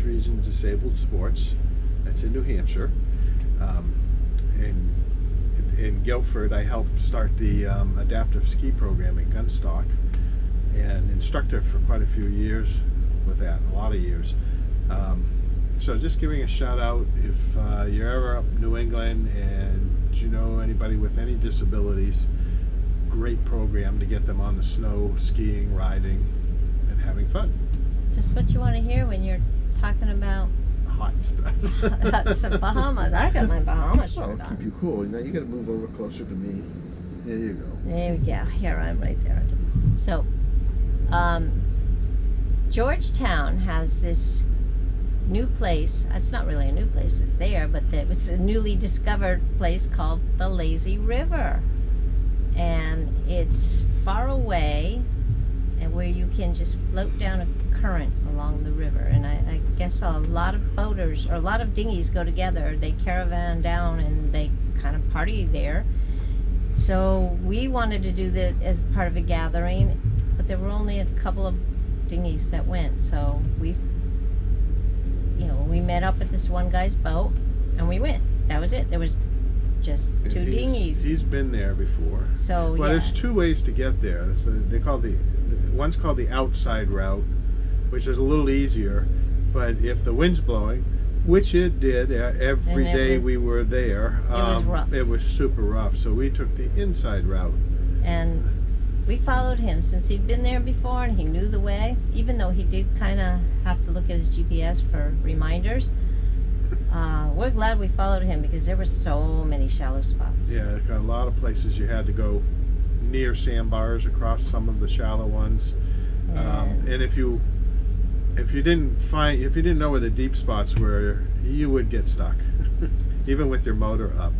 Region Disabled Sports. That's in New Hampshire. In Guilford, I helped start the adaptive ski program at Gunstock, and instructor for quite a few years with that, a lot of years. So just giving a shout out if you're ever up New England and you know anybody with any disabilities, great program to get them on the snow, skiing, riding, and having fun. Just what you want to hear when you're talking about Hot stuff. some Bahamas. I got my Bahamas shirt Keep on. you cool. Now you got to move over closer to me. There you go. There we go. Here I'm right there. So, Georgetown has this new place. It's not really a new place. It's there, but it's a newly discovered place called the Lazy River, and it's far away, and where you can just float down a current along the river. And I guess a lot of boaters or a lot of dinghies go together. They caravan down and they kind of party there. So we wanted to do that as part of a gathering, but there were only a couple of dinghies that went. So we met up at this one guy's boat and we went. That was it. There was just two dinghies. He's been there before. So well, yeah. There's two ways to get there. So they call one's called the outside route, which is a little easier. But if the wind's blowing, which it did every day we were there, it was rough. It was super rough. So we took the inside route. And we followed him since he'd been there before and he knew the way, even though he did kind of have to look at his GPS for reminders. We're glad we followed him because there were so many shallow spots. Yeah, a lot of places you had to go near sandbars across some of the shallow ones. And if you didn't know where the deep spots were, you would get stuck, even with your motor up.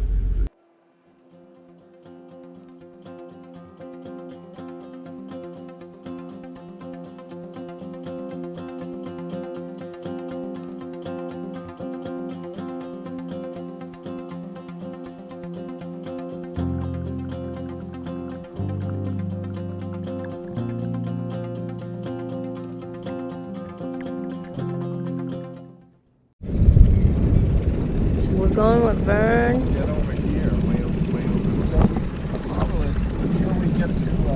Going with Vern. Get over here, way over. So probably until we get to a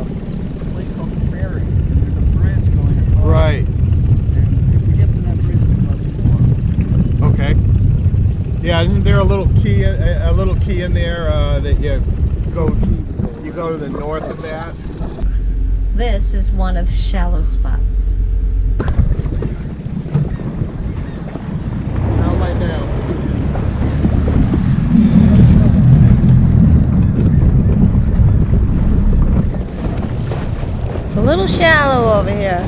place called the Ferry, there's a bridge going across. Right. And if we get to that bridge, it's about 2 hours. Okay. Yeah, isn't there a little key in there that you go to the north of that? This is one of the shallow spots. Now lie down. A little shallow over here.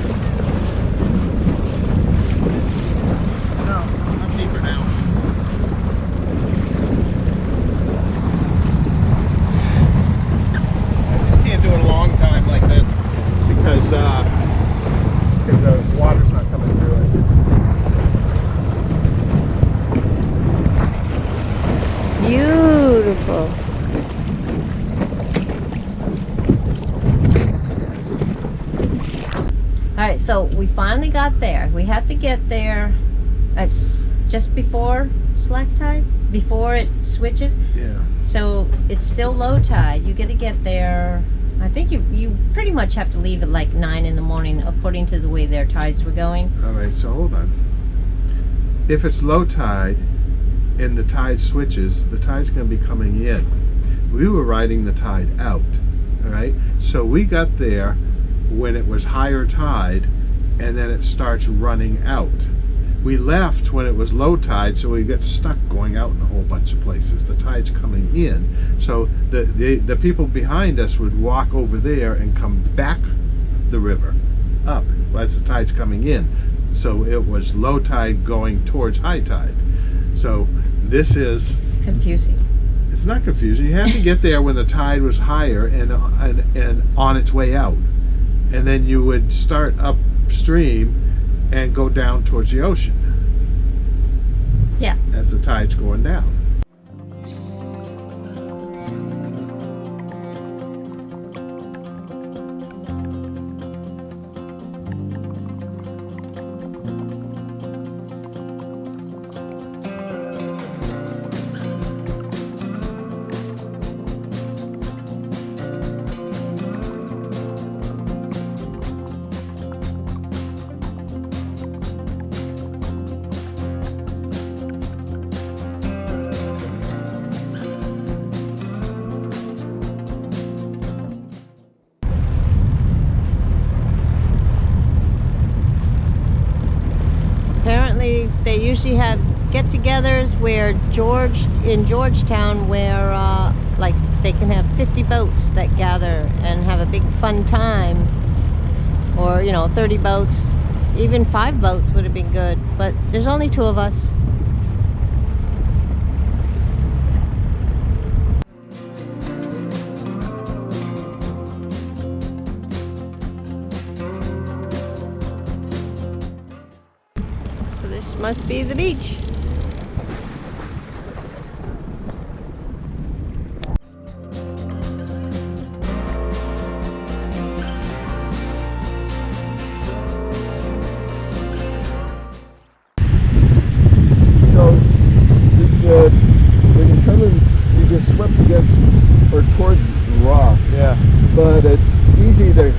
No, I'm deeper now. I just can't do it a long time like this because the water's not coming through it. Beautiful. Alright, so we finally got there. We had to get there just before slack tide, before it switches. Yeah. So it's still low tide. You got to get there. I think you pretty much have to leave at like 9 in the morning, according to the way their tides were going. Alright, so hold on. If it's low tide and the tide switches, the tide's going to be coming in. We were riding the tide out. Alright, so we got there when it was higher tide and then it starts running out. We left when it was low tide, so we got stuck going out in a whole bunch of places. The tide's coming in, so the people behind us would walk over there and come back the river up as the tide's coming in. So it was low tide going towards high tide. So this is Confusing. It's not confusing. You have to get there when the tide was higher and on its way out. And then you would start upstream and go down towards the ocean. Yeah. As the tide's going down. usually have get-togethers where in Georgetown, where like they can have 50 boats that gather and have a big fun time, or 30 boats, even 5 boats would have been good. But there's only 2 of us. So this must be the beach. When you come in, you get swept against or toward the rocks. Yeah. But it's easy to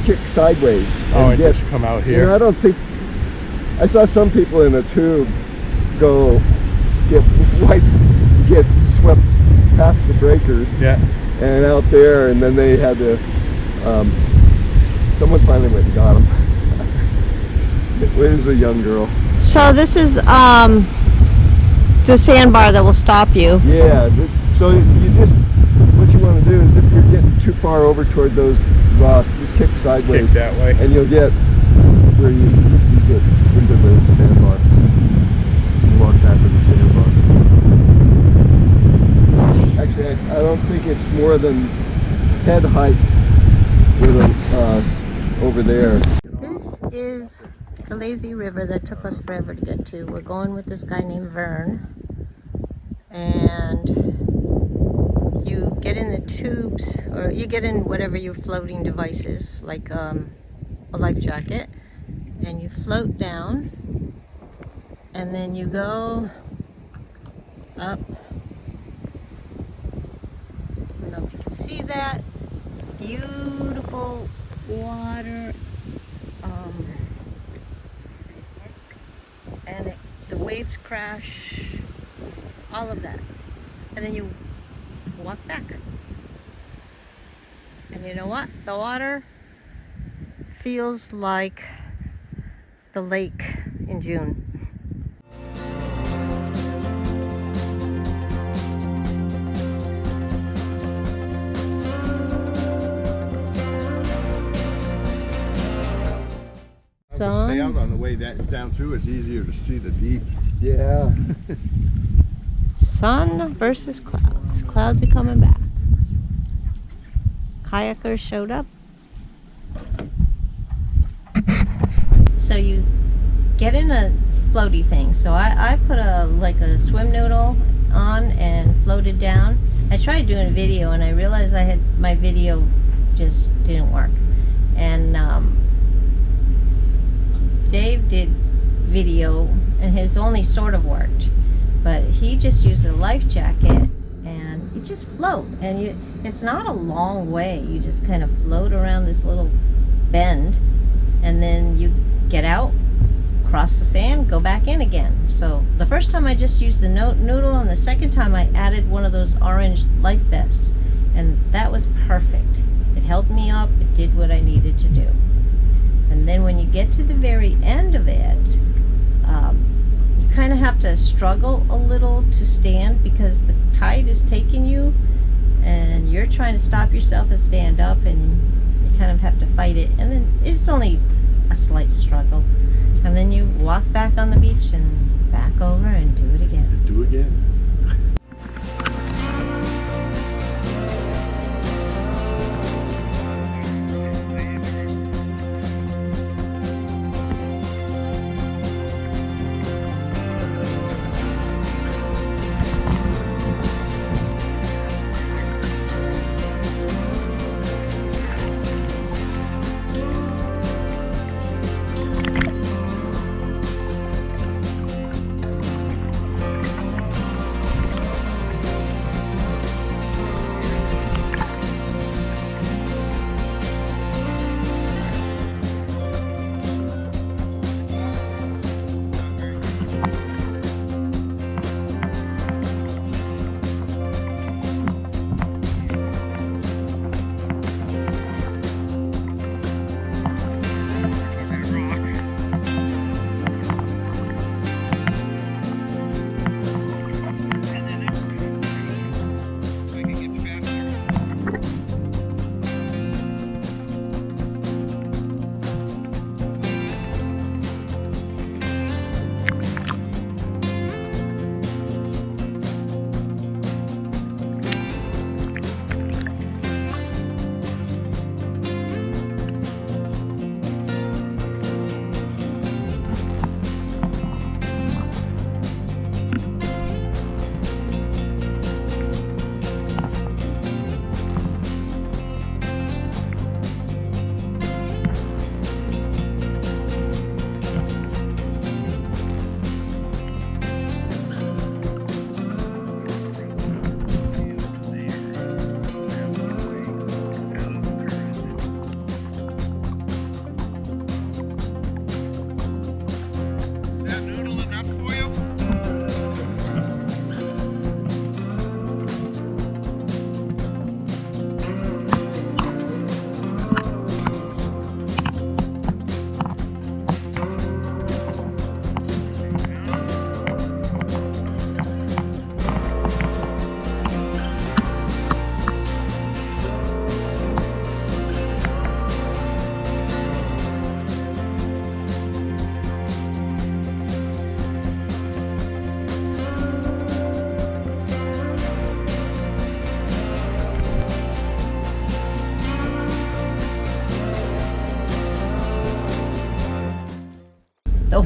kick sideways. And just come out here. I don't think. I saw some people in a tube get swept past the breakers. Yeah. And out there, and then they had to. Someone finally went and got them. It was a young girl. So this is the sandbar that will stop you. Yeah, so what you want to do is, if you're getting too far over toward those rocks, just kick sideways. Kick that way. And you'll get where you get into the sandbar. Walk back to the sandbar. Actually, I don't think it's more than head height over there. This is the lazy river that took us forever to get to. We're going with this guy named Vern, and you get in the tubes, or you get in whatever your floating device is, like a life jacket, and you float down, and then you go up. I don't know if you can see that beautiful water. And the waves crash, all of that, and then you walk back, and you know what, the water feels like the lake in June. Stay out on the way down through. It's easier to see the deep. Yeah. Sun versus clouds. Clouds are coming back. Kayakers showed up. So you get in a floaty thing. So I put a swim noodle on and floated down. I tried doing a video and I realized my video just didn't work. And Dave did video and his only sort of worked, but he just used a life jacket and you just float, and it's not a long way. You just kind of float around this little bend, and then you get out, cross the sand, go back in again. So the first time I just used the noodle, and the second time I added one of those orange life vests, and that was perfect. It held me up, it did what I needed to do. And then when you get to the very end of it, you kind of have to struggle a little to stand, because the tide is taking you and you're trying to stop yourself and stand up, and you kind of have to fight it. And then it's only a slight struggle. And then you walk back on the beach and back over and do it again. Do again.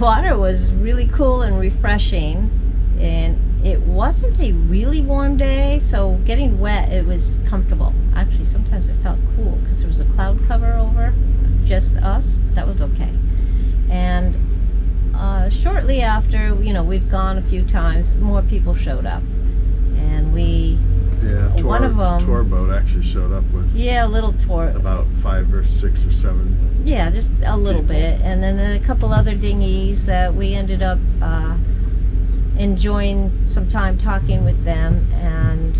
water was really cool and refreshing, and it wasn't a really warm day, so getting wet, it was comfortable. Actually, sometimes it felt cool because there was a cloud cover over just us. That was okay. And shortly after, we'd gone a few times, more people showed up, and one of them, tour boat actually showed up with a little tour, about 5 or 6 or 7. Yeah, just a little people. bit, and then a couple other dinghies that we ended up enjoying some time talking with them. And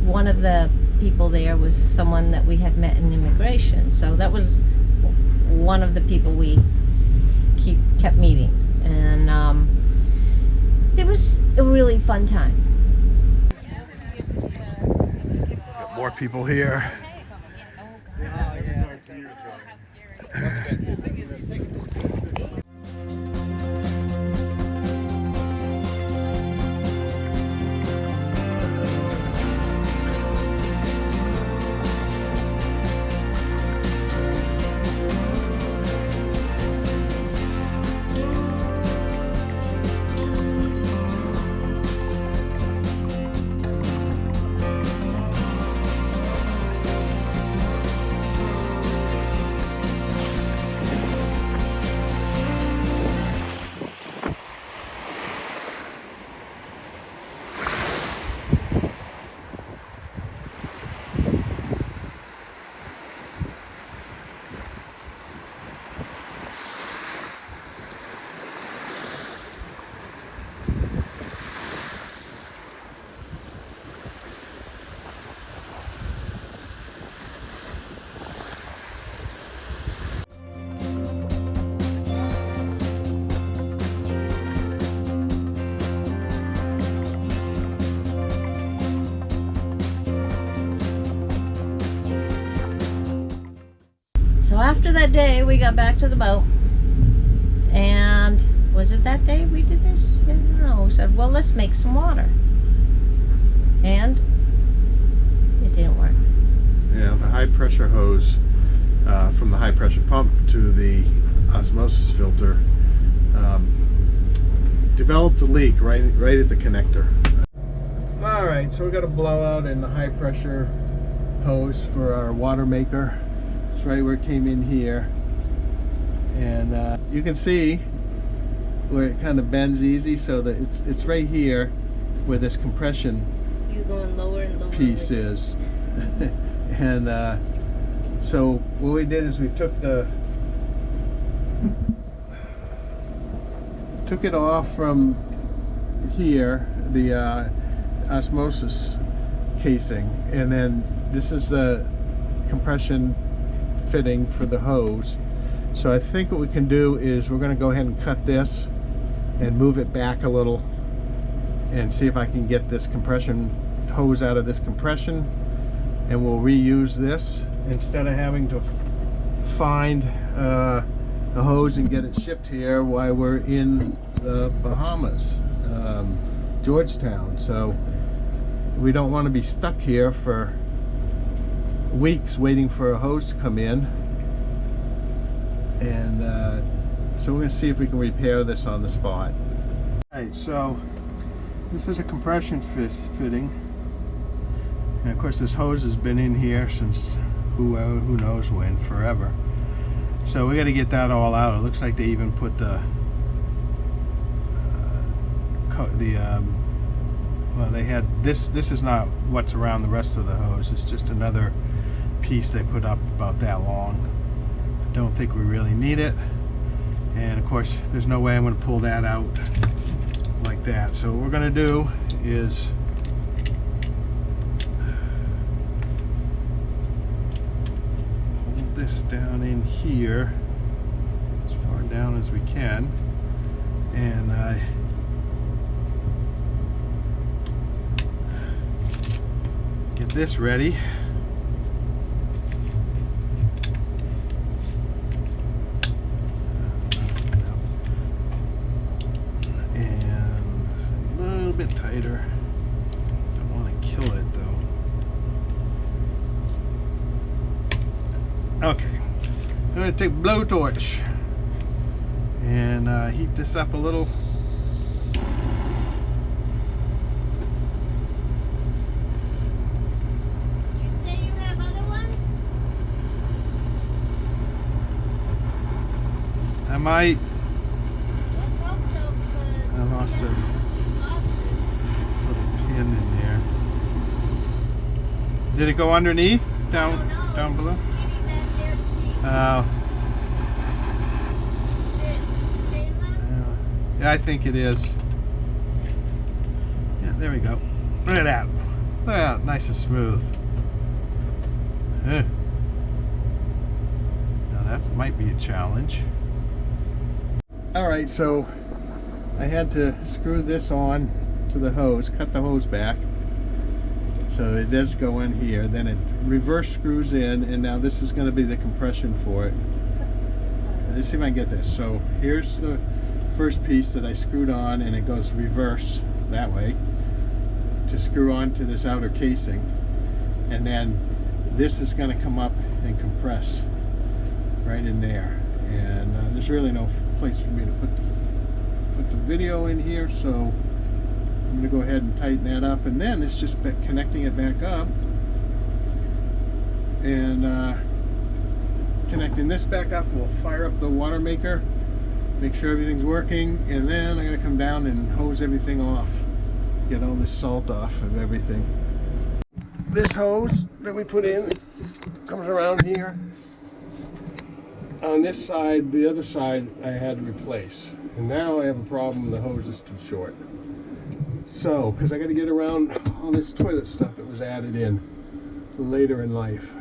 one of the people there was someone that we had met in immigration, so that was one of the people we kept meeting, and it was a really fun time. Got more people here. So after that day, we got back to the boat, and was it that day we did this? I don't know. We said, well, let's make some water, and it didn't work. Yeah, the high pressure hose from the high pressure pump to the osmosis filter developed a leak right at the connector. All right, so we got a blowout in the high pressure hose for our water maker. It's right where it came in here, and you can see where it kind of bends easy, so that it's right here where this compression You're going lower and lower. piece is. And so what we did is we took it off from here, the osmosis casing, and then this is the compression fitting for the hose. So I think what we can do is we're going to go ahead and cut this and move it back a little and see if I can get this compression hose out of this compression, and we'll reuse this instead of having to find a hose and get it shipped here while we're in the Bahamas, Georgetown. So we don't want to be stuck here for weeks waiting for a hose to come in, and so we're going to see if we can repair this on the spot. Alright, so this is a compression fitting, and of course this hose has been in here since who knows when, forever. So we got to get that all out. It looks like they even put well, they had this is not what's around the rest of the hose. It's just another piece they put up about that long. Don't think we really need it, and of course there's no way I'm going to pull that out like that. So what we're going to do is hold this down in here as far down as we can, and get this ready. Tighter. Don't want to kill it though. Okay, I'm going to take a blowtorch and and heat this up a little. You say you have other ones? I might. Let's hope so, because I lost we a got these boxes. little pin in there. Did it go underneath? Down, I don't know, down it's below? too skinny back there to see. Is it stainless? Yeah, I think it is. Yeah, there we go. Look at that. Look at that, nice and smooth. Now that might be a challenge. All right, so I had to screw this on to the hose, cut the hose back. So it does go in here, then it reverse screws in, and now this is going to be the compression for it. Let's see if I can get this. So here's the first piece that I screwed on, and it goes reverse that way to screw onto this outer casing, and then this is going to come up and compress right in there. And there's really no place for me to put the video in here, so I'm going to go ahead and tighten that up, and then it's just connecting it back up and connecting this back up. We'll fire up the water maker, make sure everything's working, and then I'm going to come down and hose everything off, get all this salt off of everything. This hose that we put in comes around here. On this side, the other side I had to replace, and now I have a problem, the hose is too short. So, because I got to get around all this toilet stuff that was added in later in life.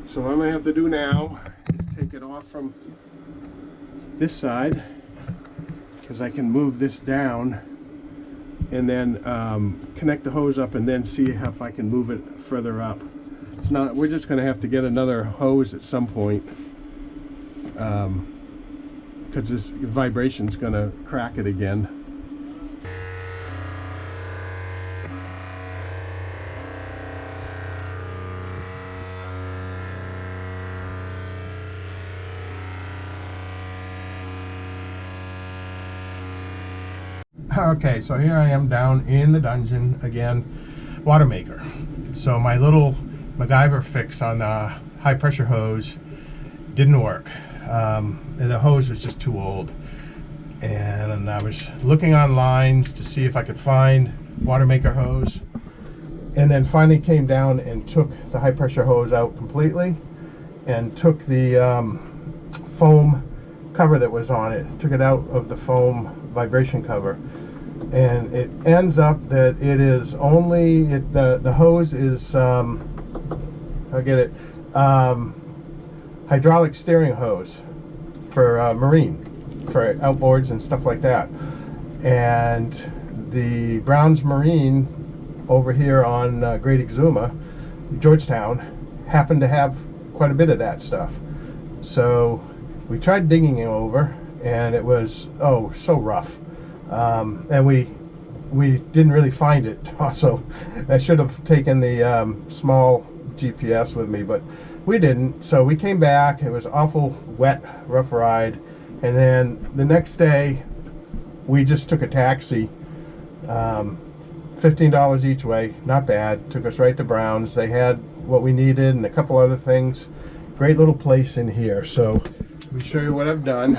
So what I'm going to have to do now is take it off from this side, because I can move this down, and then connect the hose up, and then see if I can move it further up. It's not, we're just going to have to get another hose at some point, because this vibration's going to crack it again. Okay, so here I am down in the dungeon again, water maker. So my little MacGyver fix on the high pressure hose didn't work. The hose was just too old, and I was looking online to see if I could find water maker hose, and then finally came down and took the high pressure hose out completely, and took the foam cover that was on it, took it out of the foam vibration cover, and it ends up that it is only the hose is I'll get it, hydraulic steering hose for marine, for outboards and stuff like that. And the Brown's Marine over here on Great Exuma, Georgetown, happened to have quite a bit of that stuff. So we tried digging it over, and it was so rough, and we didn't really find it. Also, I should have taken the small GPS with me, but we didn't. So we came back. It was awful wet, rough ride, and then the next day we just took a taxi, $15 each way, not bad. Took us right to Brown's. They had what we needed and a couple other things. Great little place in here. So let me show you what I've done.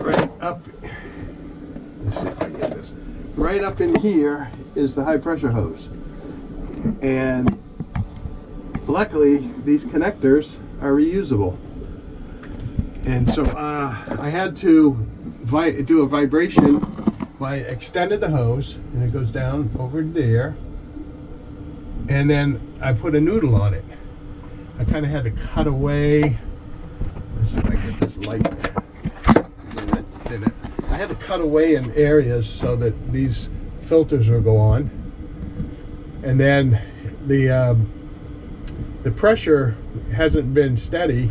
Right up, let's see if I get this. Right up in here is the high pressure hose, and luckily these connectors are reusable. And so I had to do a vibration. I extended the hose, and it goes down over there, and then I put a noodle on it. I kind of had to cut away. Let's see if I get this light. I had to cut away in areas so that these filters will go on, and then the pressure hasn't been steady,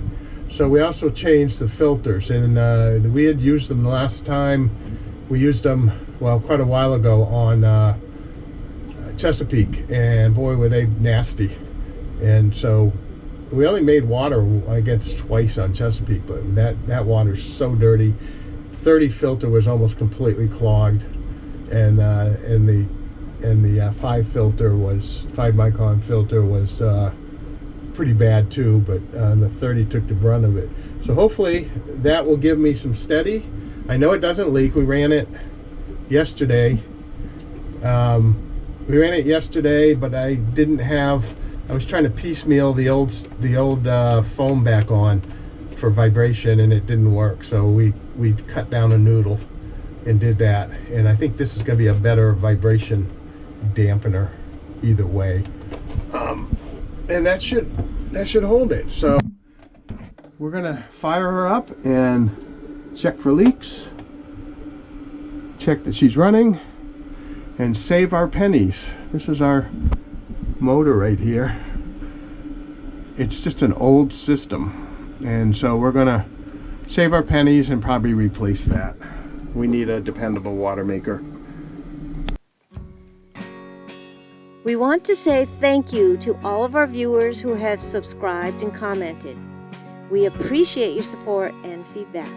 so we also changed the filters, and we had used them the last time. We used them, well, quite a while ago on Chesapeake, and boy were they nasty. And so we only made water, I guess, twice on Chesapeake, but that water's so dirty. 30 filter was almost completely clogged, and the 5 micron filter was pretty bad too, but the 30 took the brunt of it. So hopefully that will give me some steady. I know it doesn't leak. We ran it yesterday. But I didn't have. I was trying to piecemeal the old foam back on for vibration, and it didn't work. So we cut down a noodle and did that. And I think this is going to be a better vibration dampener either way. And that should hold it. So we're gonna fire her up and check for leaks, check that she's running, and save our pennies. This is our motor right here. It's just an old system, and so we're gonna save our pennies and probably replace that. We need a dependable water maker. We want to say thank you to all of our viewers who have subscribed and commented. We appreciate your support and feedback.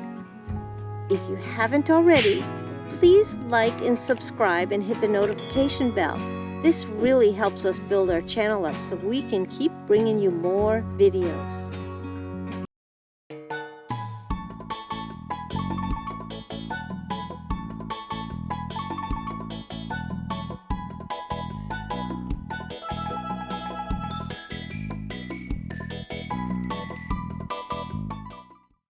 If you haven't already, please like and subscribe and hit the notification bell. This really helps us build our channel up so we can keep bringing you more videos.